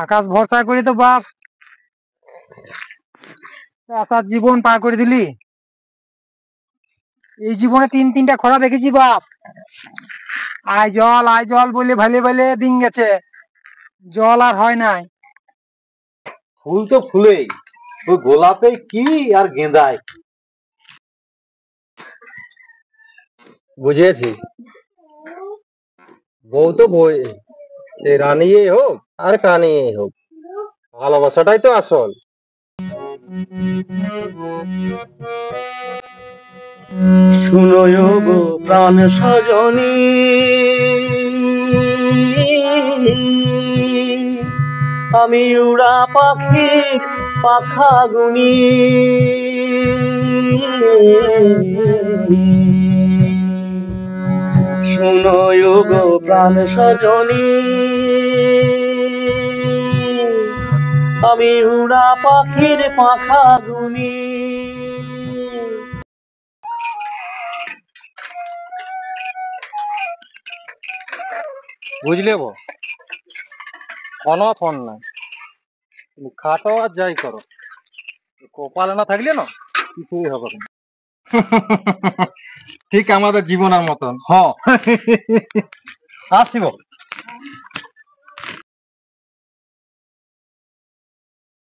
আকাশ ভরসা করে তো বাপ চাষার জীবন পার করে দিলি। এই জীবনে তিনটা খরা দেখেছি বাপ। আয় জল বলে ভালে ভালে দিন গেছে, জল আর হয় নাই। ফুল তো ফুলেই, ওই গোলাপে কি আর গেঁদায়। বুঝেছি, বউ তো বই, সে রানিয়ে হোক আর কানিয়ে হোক, ভালোবাসাটাই তো আসল। শুনো গো প্রাণ সজনী, আমি উড়া পাখির পাখা গুনি। শুনো গো প্রাণ সজনী, আমি উড়া পাখির পাখা গুনি। বুঝলে বউ, অনথ নাই, তুমি খাটো আর যাই করো, কপালে না থাকলে না কিছুই হবে না। ঠিক আমাদের জীবনের মতন। আসছি বউ।